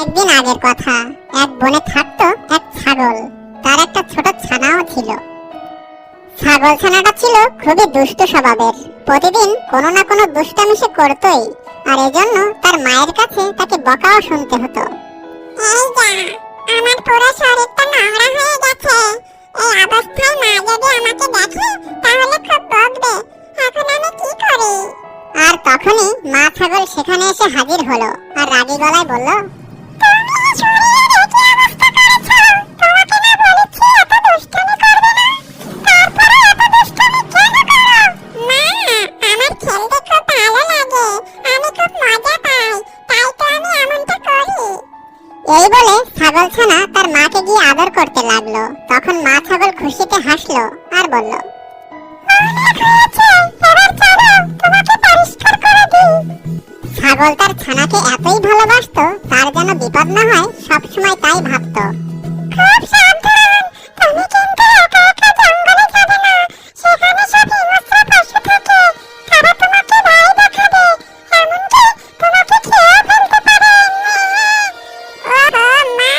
অনেকদিন আগের কথা। এক বনে থাকতো এক ছাগল, তার একটা ছোট ছানাও ছিল। ছাগল ছানাটা ছিল খুবই দুষ্ট স্বভাবের। প্রতিদিন কোনো না কোনো দুষ্টামি সে করতোই, আর এজন্য তার মায়ের কাছে তাকে বকাও শুনতে হতো। এই যা, আমার পুরো শরীরটা নোংরা হয়ে গেছে। এই অবস্থায় মা যদি আমাকে দেখে তাহলে খুব বকবে। এখন আমি কি করি? আর তখনই মা ছাগল সেখানে এসে হাজির হলো আর রাগী গলায় বলল, তুমি শরীরের কি অবস্থা করেছো? তোমাকে না বলেছি এত দুষ্টামি করবে না, তারপরে এত দুষ্টামি কেন করো? মা, আমার খেলতে খুব ভালো লাগে, আমি খুব মজা পাই, তাই তো আমি এমনটা করি। এই বলে ছাগল ছানা তার মাকে গিয়ে আদর করতে লাগলো। তখন মা ছাগল খুশিতে হাসলো আর বলল, অনেক হয়েছে, এবার চলো তোমাকে পরিষ্কার করে দিই। ছাগল তার ছানাকে এতই ভালোবাসতো, তার যেন বিপদ না হয় সবসময় তাই ভাবতো। খুব সাবধান, তুমি কিন্তু একা একা জঙ্গলে যাবে না, সেখানে সব হিংস্র পশু থাকে, তারা তোমাকে ভয় দেখাবে, এমনকি তোমাকে খেয়ে ফেলতে পারে। ওহো মা,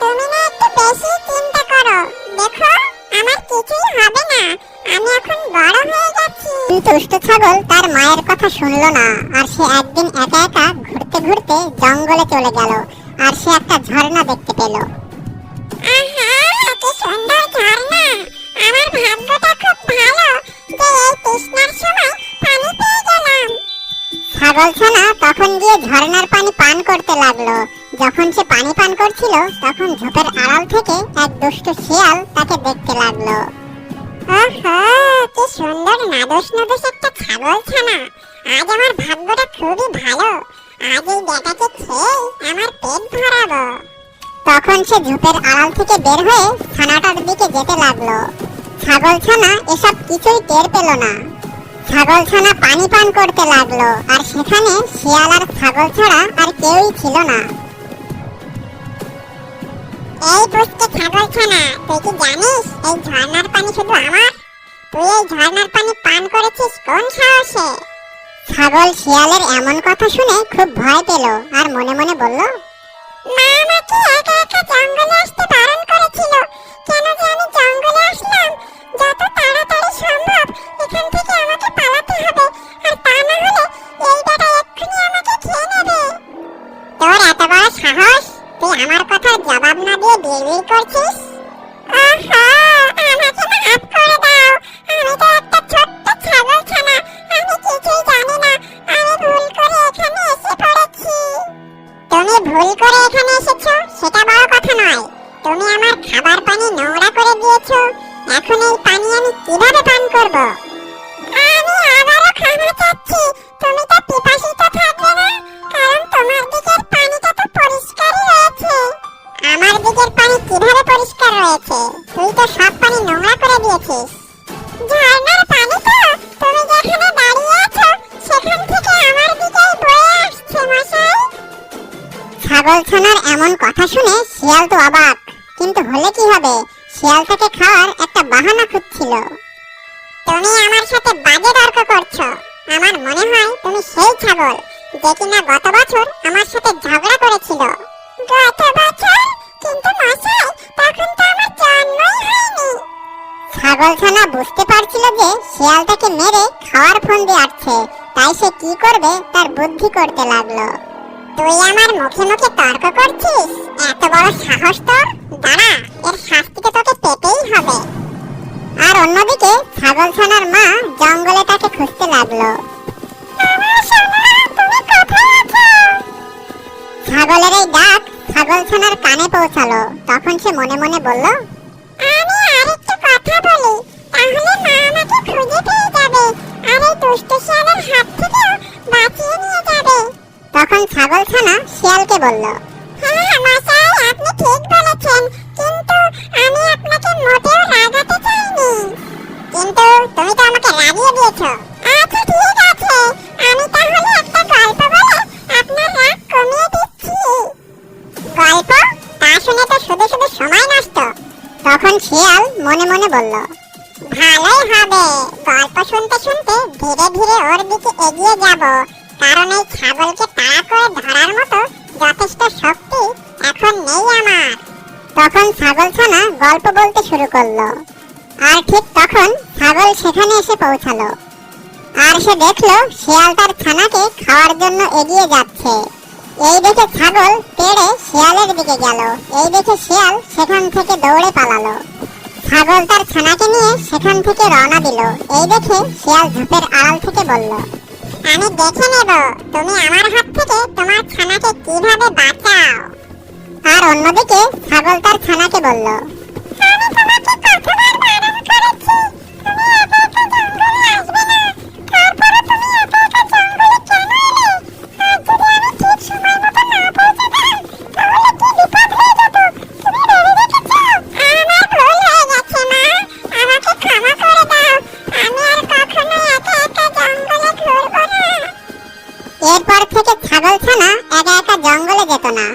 তুমি না একটু বেশি চিন্তা করো। দেখো, আমার কিছুই হবে না, আমি এখন বড় হয়ে গেছি। কিন্তু দুষ্ট ছাগল তার মায়ের কথা শুনলো না, আর সে একদিন একা একা ঘুরতে ঘুরতে জঙ্গলে চলে গেল। আর সে একটা ঝর্ণা দেখতে পেল। আহা, কি সুন্দর ঝর্ণা! আমার ভাগ্যটা খুব ভালো যে এই তৃষ্ণার সময় পানি পেয়ে গেলাম। ছাগল ছানা তখন গিয়ে ঝর্ণার পানি পান করতে লাগলো। যখন সে পানি পান করছিল, তখন ঝোপের আড়াল থেকে এক দুষ্ট শিয়াল তাকে দেখতে লাগলো। ওহো, কি সুন্দর নাদুস নাদুস একটা ছাগল ছানা! আজ আমার ভাগ্যটা খুবই ভালো, আজ এই বেটাকে খেয়ে আমার পেট ভরাবো। তখন সে ঝোপের আড়াল থেকে বের হয়ে ছানাটার দিকে যেতে লাগলো। ছাগল ছানা এসব কিছুই টের পেল না। ছাগল ছানা পানি পান করতে লাগলো, আর সেখানে শিয়াল আর ছাগল ছাড়া আর কেউই ছিল না। এই পুচকে ছাগল ছানা, তুই কি জানিস এই ঝর্ণার পানি শুধু আমার? তুই এই ঝর্ণার পানি পান করেছিস কোন সাহসে? ছাগল শিয়ালের এমন কথা শুনে খুব ভয় পেল আর মনে মনে বলল, মা আমাকে একা একা জঙ্গলে আসতে বারণ করেছিল, কেন যে আমি জঙ্গলে আসলাম? যত তাড়াতাড়ি সম্ভব এখান থেকে আমাকে পালাতে হবে, আর তা না হলে এই বেটা এক্ষুনি আমাকে খেয়ে নেবে। তোর এত বড় সাহস, তুই আমার কথার জবাব না দিয়ে বিড়বিড় করছিস? আহা, আমাকে মাফ করে দাও, আমি তো একটা ছোট্ট ছাগল ছানা, আমি কিছুই জানি না, আমি ভুল করে এখানে এসে পড়েছি। তুমি ভুল করে এখানে এসেছো সেটা বড় কথা নয়, তুমি আমার খাবার পানি নোংরা করে দিয়েছো। এখন এই পানি আমি কিভাবে পান করব? আমি আবারও ক্ষমা চাচ্ছি, তুমি তো পিপাসিত থাকবে না, কারণ তোমার দিকের পানিটা তো পরিষ্কারই রয়েছে। আমার দিকের পানি কিভাবে পরিষ্কার রয়েছে? তুই তো সব পানি নোংরা করে দিয়েছিস। ঝর্ণার পানি তো তুমি যেখানে দাঁড়িয়ে আছো সেখান থেকে আমার দিকেই বয়ে আসছে মশাই। ছাগল ছানার এমন কথা শুনে শিয়াল তো অবাক, কিন্তু হলে কি হবে, শিয়াল তাকে খাওয়ার একটা বাহানা খুঁজছিল। তুমি আমার সাথে বাজে তর্ক করছো, আমার মনে হয় তুমি সেই ছাগল যে কিনা গত বছর আমার সাথে ঝগড়া করেছিল। গত বছর? কিন্তু মশাই, তখন তো আমার জন্মই হয়নি। ছাগল ছানা বুঝতে পারছিল যে শিয়াল তাকে মেরে খাওয়ার ফন্দি আটছে, তাই সে কি করবে তার বুদ্ধি করতে লাগলো। তুই আমার মুখে মুখে তর্ক করছিস? এত বড় সাহস তোর! দাঁড়া, এর শাস্তিতে তোকে পেতেই হবে। আর অন্যদিকে ছাগল ছানার মা জঙ্গলে তাকে খুঁজতে লাগলো। আমার সোনা, তুমি কোথায় আছো? ছাগলের এই ডাক ছাগল ছানার কানে পৌঁছালো। তখন সে মনে মনে বলল, আমি আরেকটু কথা বলি, তাহলে মা আমাকে খুঁজে পেয়ে যাবে, আর এই দুষ্ট শিয়ালের হাত থেকেও বাঁচিয়ে নিয়ে যাবে। তখন ছাগল ছানা শিয়ালকে বলল, হ্যাঁ মশাই, আপনি ঠিক বলেছেন, কিন্তু আমি আপনাকে মোটেও রাগাতে চাইনি। কিন্তু তুমি তো আমাকে রাগিয়ে দিয়েছো। আচ্ছা ঠিক আছে, আমি তাহলে একটা গল্প বলে আপনার রাগ কমিয়ে দিচ্ছি। গল্প? তা শুনে তো শুধু শুধু সময় নষ্ট। তখন শিয়াল মনে মনে বলল, ভালোই হবে, গল্প শুনতে শুনতে ধীরে ধীরে ওর দিকে এগিয়ে যাব, কারণ এই ছাগলকে তাড়া করে ধরার মতো যথেষ্ট শক্তি নেই আমার। তখন ছাগলছানা গল্প বলতে শুরু করলো। আর ঠিক তখন ছাগল সেখানে এসে পৌঁছালো। আর সে দেখলো শিয়াল তার ছানাকে খাওয়ার জন্য এগিয়ে যাচ্ছে। এই দেখে ছাগল তেড়ে শিয়ালের দিকে গেল। এই দেখে শিয়াল সেখান থেকে দৌড়ে পালালো। ছাগল তার ছানাকে নিয়ে সেখান থেকে রওনা দিল। এই দেখে শিয়াল ঝোপের আড়াল থেকে বলল, আমি দেখে নেব তুমি আমার হাত থেকে তোমার ছানাকে কিভাবে বাঁচাও। আর অন্যদিকে ছাগল তার ছানাকে বলল, আমি তোমাকে কতবার বারণ করেছি তুমি একা একা জঙ্গলে আসবে না, তারপরে তুমি একা একা জঙ্গলে কেন এলে? আর যদি আমি ঠিক সময় মতো না পৌঁছাতাম তাহলে কি বিপদ হয়ে যেত তুমি ভেবে দেখেছো? আমার ভুল হয়ে গেছে মা, আমাকে ক্ষমা করে দাও, আমি আর কখনো একা একা জঙ্গলে ঘুরবো না। এরপর থেকে ছাগলছানা একা একা জঙ্গলে যেত না।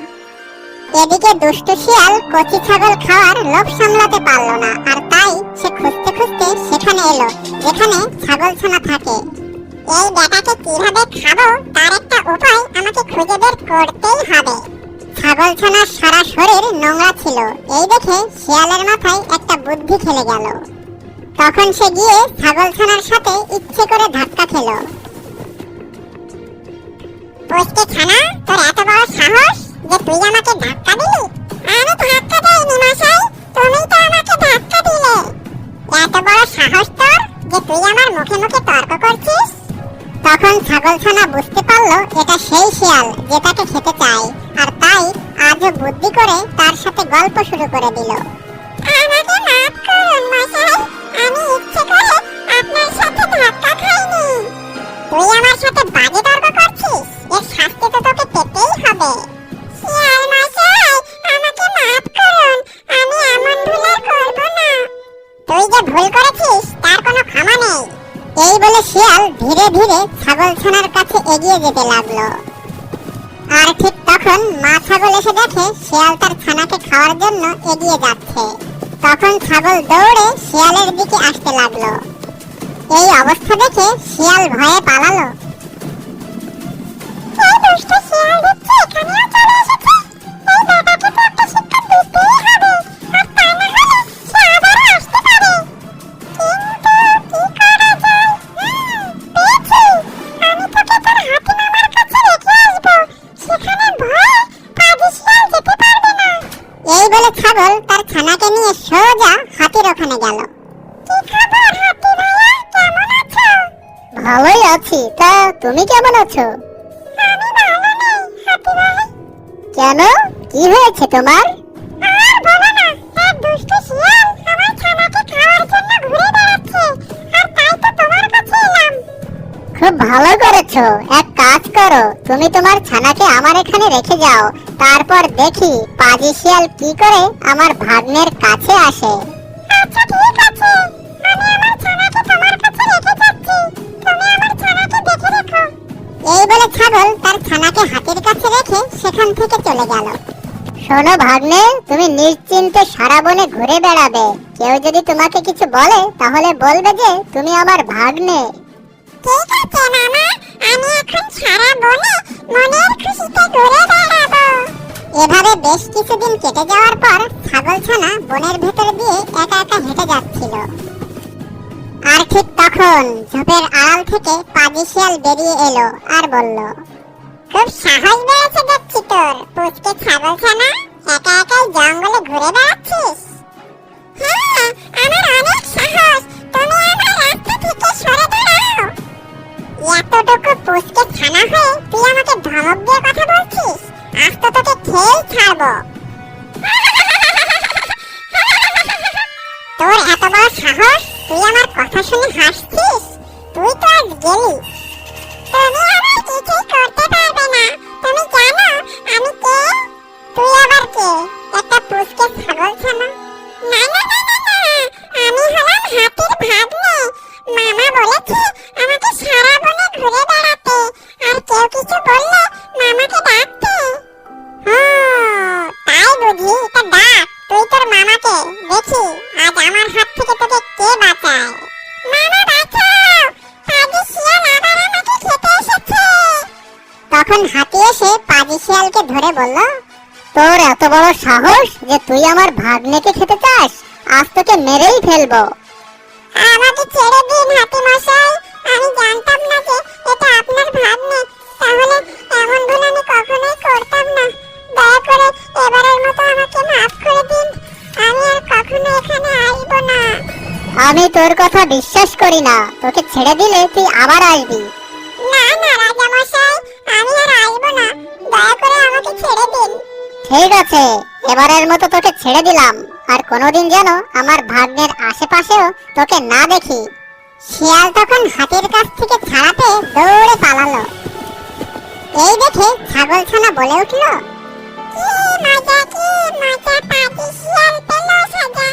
এদিকে দুষ্টু শিয়াল কচি ছাগল খাওয়ার লোভ সামলাতে পারল না, আর তাই সে খুঁজতে খুঁজতে সেখানে এলো যেখানে ছাগলছানা থাকে। এই বেটাকে কিভাবে খাবো তার একটা উপায় আমাকে খুঁজে বের করতেই হবে। ছাগলছানার সারা শরীর নোংরা ছিল। এই দেখে শিয়ালের মাথায় একটা বুদ্ধি খেলে গেল। তখন সে গিয়ে ছাগলছানার সাথে ইচ্ছে করে ধাক্কা খেলো। পুচকে ছানা, তোর এত বড় সাহস যে তুই আমাকে ধাক্কা দিলি? আমি ধাক্কা দেইনি মশাই, তুমি তো আমাকে ধাক্কা দিলে। এত বড় সাহস তোর যে তুই আমার মুখে মুখে তর্ক করছিস? তখন ছাগলছানা বুঝতে পারলো এটা সেই শিয়াল যে তাকে খেতে চায়, আর তাই আজও বুদ্ধি করে তার সাথে গল্প শুরু করে দিল। আমাকে মাফ করুন মশাই, আমি ইচ্ছে করে আপনার সাথে ধাক্কা খাইনি। তুই আমার সাথে বাজে তর্ক করছিস, এর শাস্তি তো তোকে পেতেই হবে। শিয়াল মশাই, আমাকে মাফ করুন, আমি এমন ভুল আর করব না। তুই যে ভুল করেছিস তার কোনো ক্ষমা নেই। এই বলে শিয়াল ধীরে ধীরে ছাগলছানার কাছে এগিয়ে যেতে লাগলো। আর ঠিক তখন মা ছাগল এসে দেখে শিয়াল তার ছানাকে খাওয়ার জন্য এগিয়ে যাচ্ছে। তখন ছাগল দৌড়ে শিয়ালের দিকে আসতে লাগলো। এই অবস্থা দেখে শিয়াল ভয়ে পালালো। এই দুষ্ট শিয়াল দেখছি এখানেও চলে এসেছে, এই বেটাকে তো একটা শিক্ষা দিতেই হবে, আর তা না হলে সে আবারও আসতে পারে। কিন্তু কি করা যায়? পেয়েছি, আমি তোকে তোর হাতি মামার কাছে রেখে আসবো, সেখানে ভয়ে পাজি শিয়াল যেতে পারবে না। এই বলে ছাগল তার ছানাকে নিয়ে সোজা হাতির ওখানে গেল। কি খবর হাতি ভাইয়া, কেমন আছো? ভালোই আছি, তা তুমি কেমন আছো? আমি ভালো নেই হাতি ভাই। কেন, কি হয়েছে তোমার? আর বলো না, এক দুষ্ট শিয়াল আমার ছানাকে খাওয়ার জন্য ঘুরে বেড়াচ্ছে, আর তাই তো তোমার কাছে এলাম। খুব ভালো করেছো। এক কাজ করো, তুমি তোমার ছানাকে আমার এখানে রেখে যাও, তারপর দেখি পাজি শিয়াল কি করে আমার ভাগ্নের কাছে আসে। আচ্ছা ঠিক আছে, আমি আমার ছানাকে তোমার কাছে রেখে যাচ্ছি, তুমি আমার ছানাকে দেখে রেখো। এই বলে ছাগল তার ছানাকে হাতির কাছে রেখে সেখান থেকে চলে গেল। শোনো ভাগ্নে, তুমি নিশ্চিন্তে সারা বনে ঘুরে বেড়াবে। কেউ যদি তোমাকে কিছু বলে তাহলে বলবে যে তুমি আমার ভাগ্নে। ঠিক আছে মামা, আমি এখন সারা বনে মনের খুশিতে ঘুরে বেড়াবো। এভাবে বেশ কিছুদিন কেটে যাওয়ার পর ছাগলছানা বনের ভেতর দিয়ে একা একা হেঁটে যাচ্ছিল। আর ঠিক তখন ঝোপের আড়াল থেকে পাজি শিয়াল বেরিয়ে এলো আর বলল, খুব সাহস বেড়েছে দেখছি তোর, পুচকে ছাগলছানা, একা একাই জঙ্গলে ঘুরে বেড়াচ্ছিস। হ্যাঁ, আমার অনেক সাহস, তুমি আমার রাস্তা থেকে সরে দাঁড়াও। এতটুকু পুচকে ছানা হয়ে তুই আমাকে ধমক দিয়ে কথা বলছিস? আজ তো তোকে খেয়েই ছাড়বো। তোর এত বড় সাহস, তুই আমার কথা শুনে হাসছিস? তুই তো আজ গেলি। তুমি আমার কিছুই করতে পারবে না, তুমি জানো আমি কে? তুই আবার কে? একটা পুচকে ছাগলছানা? না না না না না, আমি হলাম হাতির ভাগ্নে। মামা বলেছে আমাকে সারা বনে ঘুরে বেড়াতে, আর কেউ কিছু বললে মামাকে ডাকতে। তাই বুঝি, তা ডাক তুই তোর মামাকে, দেখি আজ আমার হাত থেকে তোকে কে বাঁচায়। মামা বাঁচাও, পাজি শিয়াল আবার আমাকে খেতে এসেছে। তখন হাতি এসে পাজি শিয়ালকে ধরে বলল, তোর এত বড় সাহস যে তুই আমার ভাগ্নেকে খেতে চাস? আজ তোকে মেরেই ফেলবো। আমাকে ছেড়ে দিন হাতি মশাই, আমি জানতাম না যে এটা আপনার ভাগ্নে। তাহলে এমন ভুল আমি কখনোই করতাম না। দয়া করে এবারের মতো আমাকে মাফ করে দিন, আমি আর কখনো এখানে আসবো না। আমি তোর কথা বিশ্বাস করি না। তোকে ছেড়ে দিলে তুই আবার আসবি। না না রাজা মশাই, আমি আর আসবো না, দয়া করে আমাকে ছেড়ে দিন। ঠিক আছে, এবারের মতো তোকে ছেড়ে দিলাম। আর কোনোদিন যেন আমার ভাগ্নের আশেপাশেও তোকে না দেখি। শিয়াল তখন হাতির কাছ থেকে ছাড়াতে দৌড়ে পালালো। এই দেখে ছাগলছানা বলে উঠল, কি মজা, কি মজা, পাজি শিয়াল পেল সাজা।